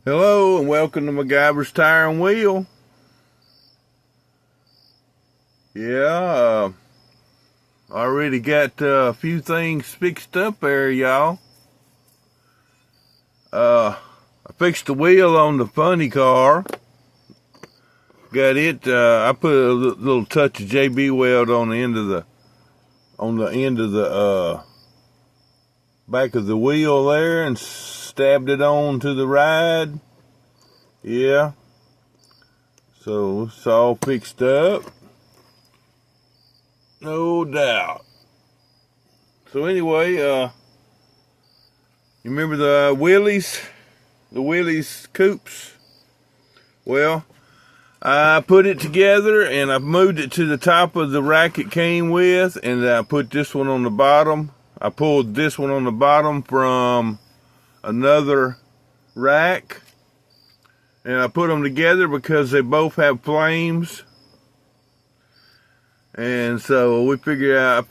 Hello and welcome to MacGyver's Tire and Wheel. I already got a few things fixed up there, y'all. I fixed the wheel on the funny car. Got it. I put a little touch of JB weld on the end of the back of the wheel there, and stabbed it on to the ride. Yeah. So it's all fixed up. No doubt. So anyway, you remember the Willys? The Willys coupes? Well, I put it together and I moved it to the top of the rack it came with, and I put this one on the bottom. I pulled this one on the bottom from another rack, and I put them together because they both have flames. And so I figured I'd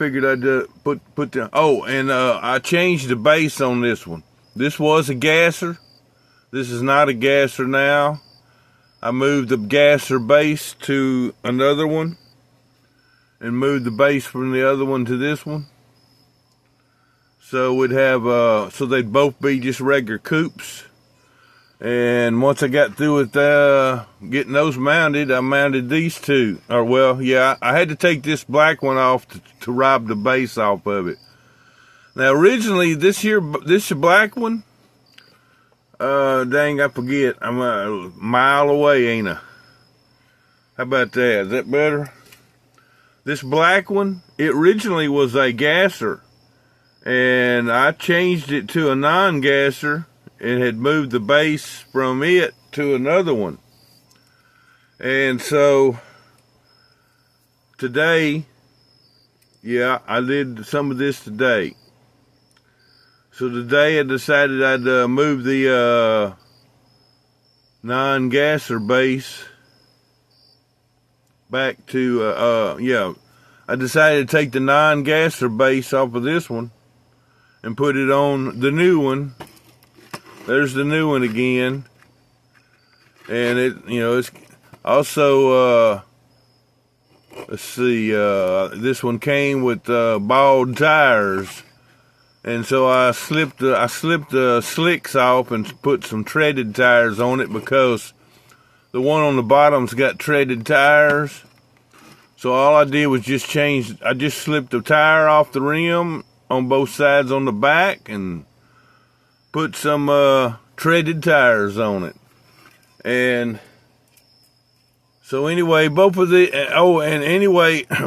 put the, I changed the base on this one. This was a gasser. This is not a gasser now. I moved the gasser base to another one and moved the base from the other one to this one. So we'd have, so they'd both be just regular coupes. And once I got through with getting those mounted, I mounted these two. I had to take this black one off to rob the base off of it. Now originally this black one, dang, I forget, I'm a mile away, ain't I? How about that? Is that better? This black one, it originally was a gasser, and I changed it to a non-gasser and had moved the base from it to another one. And so today, I did some of this today. So today I decided I'd move the non-gasser base back to, I decided to take the non-gasser base off of this one and put it on the new one. There's the new one again. And it's also, let's see, this one came with bald tires. And so I slipped the slicks off and put some treaded tires on it, because the one on the bottom's got treaded tires. So all I did was I just slipped the tire off the rim on both sides on the back and put some treaded tires on it. And so anyway, both of the,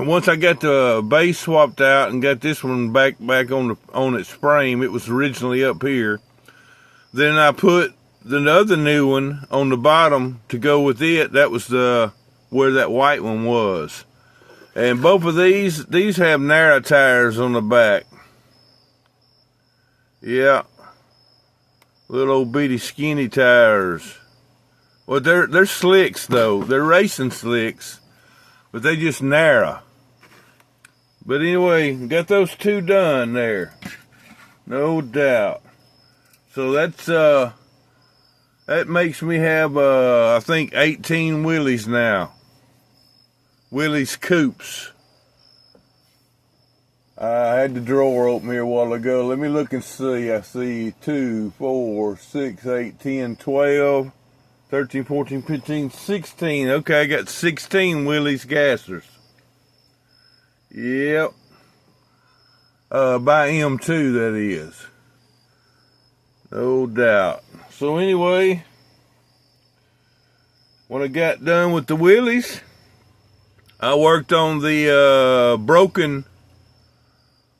once I got the base swapped out and got this one back on its frame, it was originally up here. Then I put the other new one on the bottom to go with it. That was where that white one was. And both of these have narrow tires on the back. Yeah. Little old bitty skinny tires. Well, they're slicks though. They're racing slicks, but they just narrow. But anyway, got those two done there. No doubt. So that makes me have I think 18 Willys now. Willys coupes. I had the drawer open here a while ago. Let me look and see. I see 2, 4, 6, 8, 10, 12, 13, 14, 15, 16. Okay, I got 16 Willys gassers. Yep. By M2, that is. No doubt. So anyway, when I got done with the Willys, I worked on the broken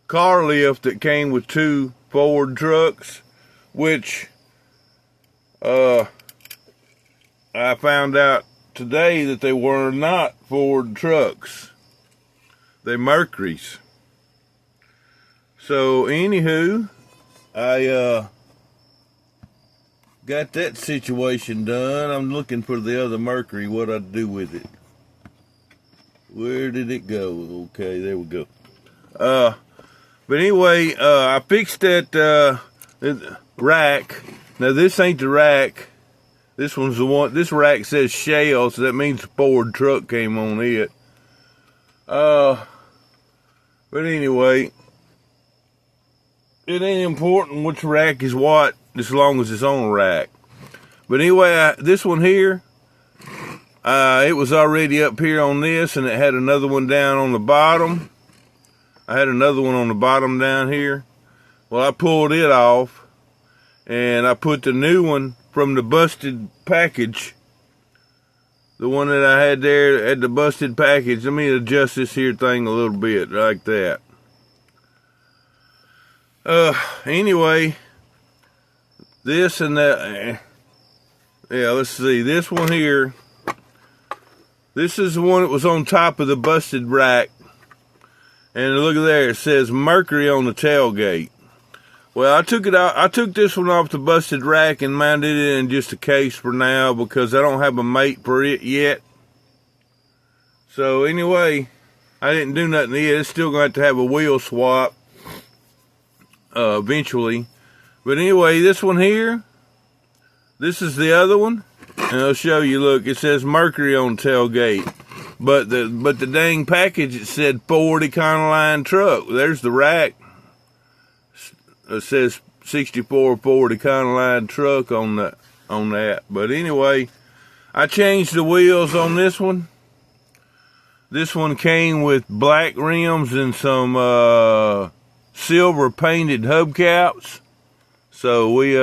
car lift that came with 2 Ford trucks, which I found out today that they were not Ford trucks. They're Mercury's. So anywho, I got that situation done. I'm looking for the other Mercury, what I'd do with it. Where did it go? Okay, there we go. But anyway, I fixed that rack. Now this ain't the rack This one's the one, this rack says shell, so that means the Ford truck came on it. But anyway, it ain't important which rack is what, as long as it's on a rack. But anyway, this one here, it was already up here on this, and it had another one down on the bottom. I had another one on the bottom down here. Well, I pulled it off, and I put the new one from the busted package. The one that I had there at the busted package. Let me adjust this here thing a little bit, like that. Anyway, this and that. Yeah, let's see. This one here. This is the one that was on top of the busted rack. And look at there, it says Mercury on the tailgate. Well, I took it out. I took this one off the busted rack and mounted it in just a case for now because I don't have a mate for it yet. So anyway, I didn't do nothing yet. It's still going to have a wheel swap eventually. But anyway, this one here, this is the other one. And I'll show you, look, it says Mercury on tailgate. But the dang package, it said Ford Econoline truck. There's the rack. It says 64 Ford Econoline truck on that. But anyway, I changed the wheels on this one. This one came with black rims and some silver painted hubcaps. So we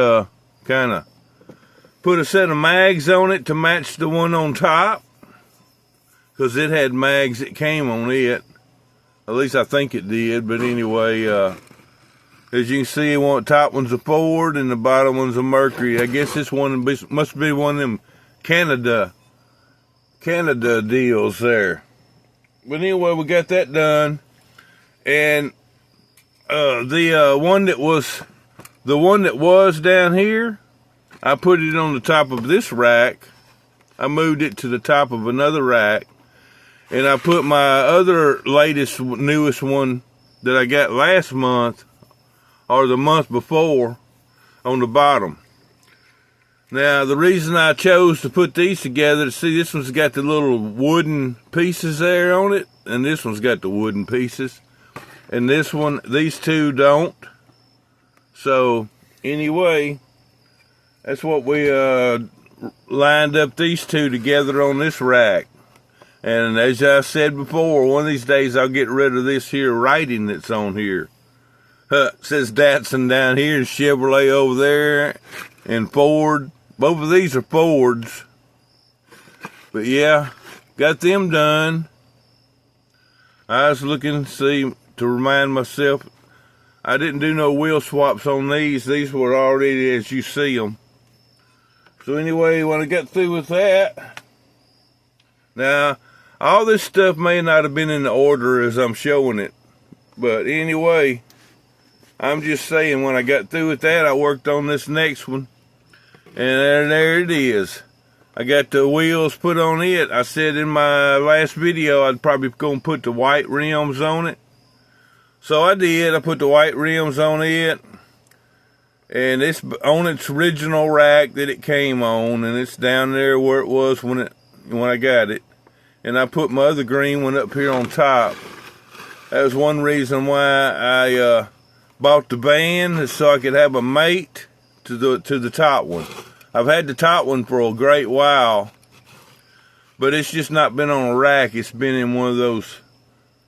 kind of put a set of mags on it to match the one on top, because it had mags that came on it. At least I think it did. But anyway, as you can see, the top one's a Ford and the bottom one's a Mercury. I guess this one must be one of them Canada deals there. But anyway, we got that done. And the one that was down here, I put it on the top of this rack. I moved it to the top of another rack. And I put my other newest one that I got last month, or the month before, on the bottom. Now, the reason I chose to put these together, see, this one's got the little wooden pieces there on it, and this one's got the wooden pieces. And this one, these two don't. So, anyway, that's what we lined up these two together on this rack. And as I said before, one of these days I'll get rid of this here writing that's on here. It says Datsun down here and Chevrolet over there and Ford. Both of these are Fords. But yeah, got them done. I was looking to remind myself, I didn't do no wheel swaps on these. These were already as you see them. So anyway, when I got through with that, now, all this stuff may not have been in the order as I'm showing it. But anyway, I'm just saying, when I got through with that, I worked on this next one. And there it is. I got the wheels put on it. I said in my last video I'd probably going to put the white rims on it. So I did. I put the white rims on it. And it's on its original rack that it came on. And it's down there where it was when I got it. And I put my other green one up here on top. That was one reason why I bought the van, so I could have a mate to the top one. I've had the top one for a great while, but it's just not been on a rack. It's been in one of those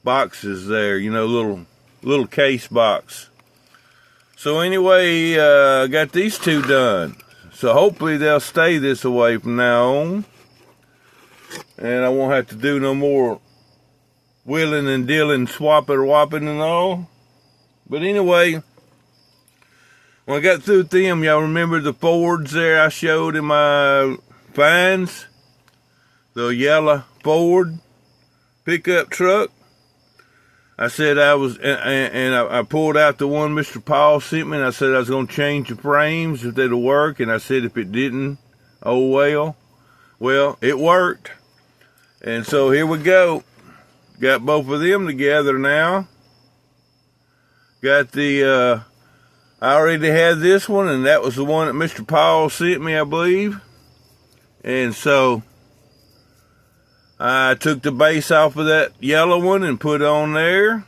boxes there, you know, little case box. So anyway, I got these two done. So hopefully they'll stay this way from now on. And I won't have to do no more wheeling and dealing, whopping and all. But anyway, when I got through with them, y'all remember the Fords there I showed in my finds? The yellow Ford pickup truck. I said I pulled out the one Mr. Paul sent me, and I said I was going to change the frames if they'd work. And I said if it didn't, oh well. Well, it worked. And so here we go. Got both of them together now. Got the, I already had this one, and that was the one that Mr. Paul sent me, I believe. And so I took the base off of that yellow one and put it on there.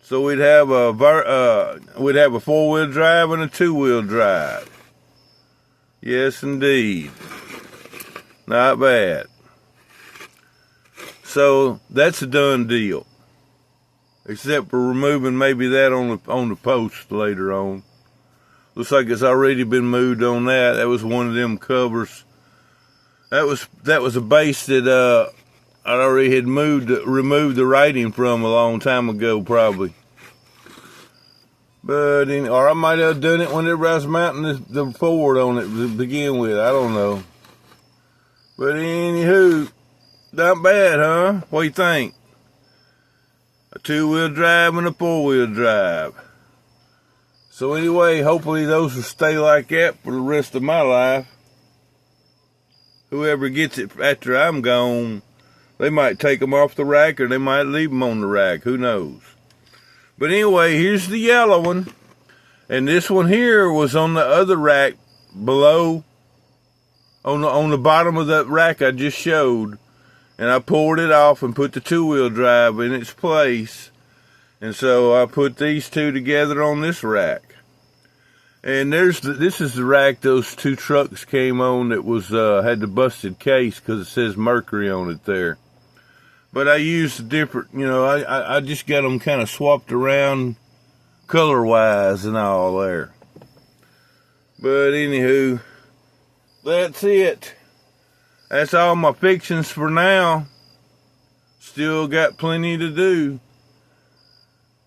So we'd have a 4-wheel drive and a 2-wheel drive. Yes, indeed. Not bad. So that's a done deal. Except for removing maybe that on the post later on. Looks like it's already been moved on that. That was one of them covers. That was a base that I already had removed the writing from a long time ago, probably. But or I might have done it whenever I was mounting the Ford on it to begin with. I don't know. But anywho, not bad, huh? What do you think? A 2-wheel drive and a 4-wheel drive. So anyway, hopefully those will stay like that for the rest of my life. Whoever gets it after I'm gone, they might take them off the rack or they might leave them on the rack. Who knows? But anyway, here's the yellow one. And this one here was on the other rack below, on the bottom of that rack I just showed. And I pulled it off and put the 2-wheel drive in its place. And so I put these two together on this rack. And this is the rack those two trucks came on that was had the busted case because it says Mercury on it there. But I used a different, I just got them kind of swapped around color-wise and all there. But anywho, that's it. That's all my fixings for now. Still got plenty to do.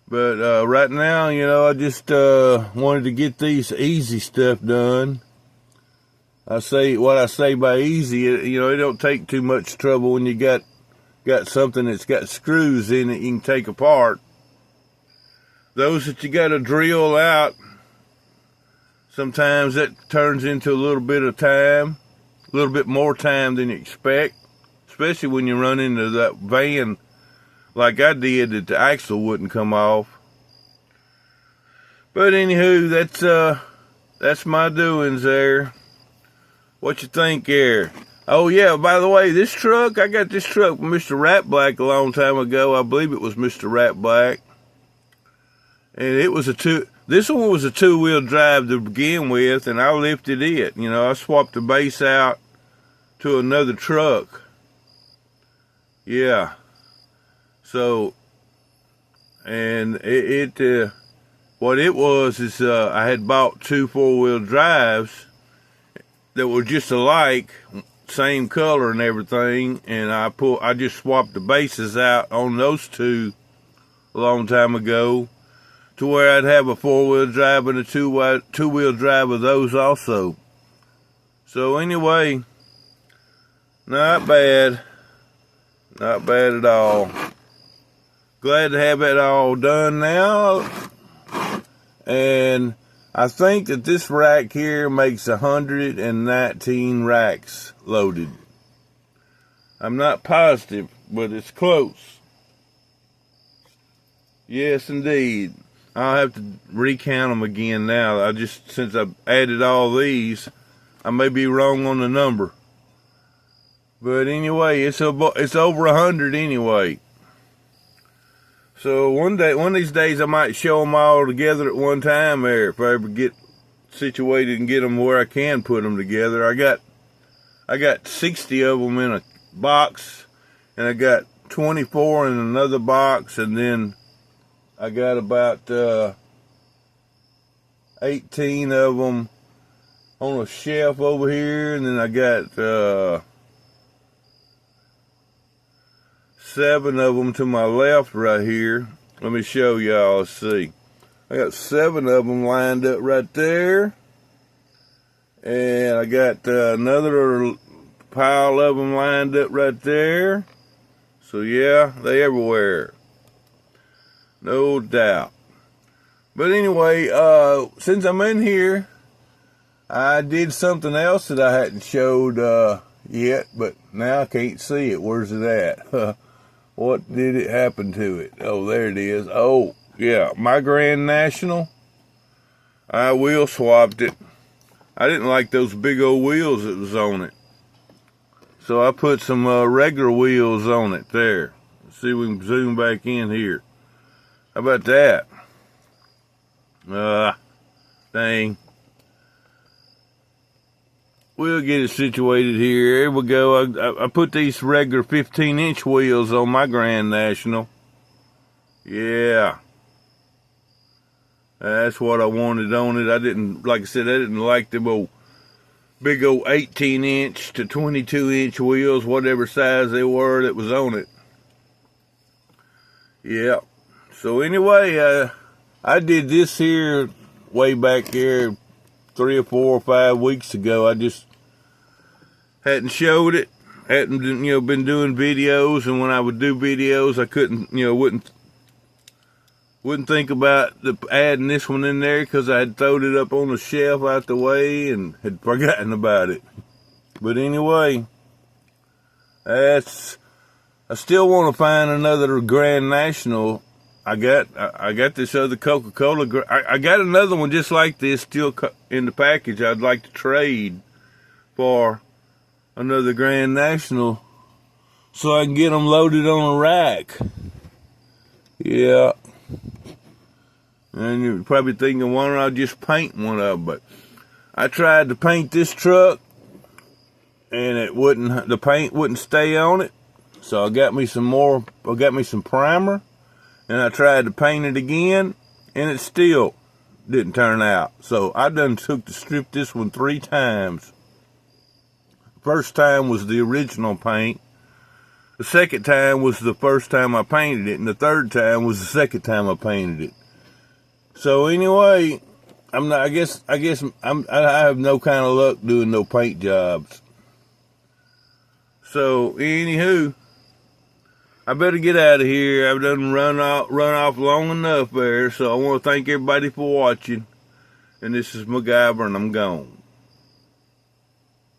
But right now, I just wanted to get these easy stuff done. What I say by easy, it don't take too much trouble when you got something that's got screws in it you can take apart. Those that you got to drill out, sometimes that turns into a little bit of time. A little bit more time than you expect, especially when you run into that van like I did that the axle wouldn't come off. But anywho, that's my doings there. What you think there? Oh yeah, by the way, I got this truck from Mr. Rat Black a long time ago. I believe it was Mr. Rat Black. And this one was a 2-wheel drive to begin with, and I lifted it. I swapped the base out to another truck. Yeah. So, and what it was is I had bought 2 4-wheel drives that were just alike, same color and everything, and I just swapped the bases out on those two a long time ago, to where I'd have a 4-wheel drive and a 2-wheel drive of those also. So anyway, not bad. Not bad at all. Glad to have it all done now. And I think that this rack here makes 119 racks loaded. I'm not positive, but it's close. Yes, indeed. I'll have to recount them again now. Since I've added all these, I may be wrong on the number. But anyway, it's over 100 anyway. So one of these days, I might show them all together at one time there, if I ever get situated and get them where I can put them together. I got 60 of them in a box, and I got 24 in another box, and then I got about 18 of them on a shelf over here, and then I got 7 of them to my left right here. Let me show y'all. Let's see. I got 7 of them lined up right there. And I got another pile of them lined up right there. So yeah, they everywhere. No doubt. But anyway, since I'm in here, I did something else that I hadn't showed yet, but now I can't see it. Where's it at? What did it happen to it? Oh, there it is. Oh, yeah, my Grand National. I wheel swapped it. I didn't like those big old wheels that was on it. So I put some regular wheels on it there. Let's see if we can zoom back in here. How about that? Dang. We'll get it situated here. Here we go. I put these regular 15-inch wheels on my Grand National. Yeah. That's what I wanted on it. I didn't, like I said, I didn't like them big old 18-inch to 22-inch wheels, whatever size they were that was on it. Yeah. So anyway, I did this here way back there 3 or 4 or 5 weeks ago. I just hadn't showed it, hadn't been doing videos, and when I would do videos, I couldn't, wouldn't think about adding this one in there because I had thrown it up on the shelf out the way and had forgotten about it. But anyway, I still want to find another Grand National. I got this other Coca-Cola. I got another one just like this still in the package. I'd like to trade for another Grand National so I can get them loaded on a rack. Yeah. And you're probably thinking, why don't I just paint one of them? But I tried to paint this truck, and the paint wouldn't stay on it. So I got me some primer, and I tried to paint it again, and it still didn't turn out. So I done took to strip this one 3 times. First time was the original paint. The second time was the first time I painted it, and the third time was the second time I painted it. So anyway, I have no kind of luck doing no paint jobs. So anywho, I better get out of here. I've done run off long enough there. So I want to thank everybody for watching. And this is MacGyver, and I'm gone.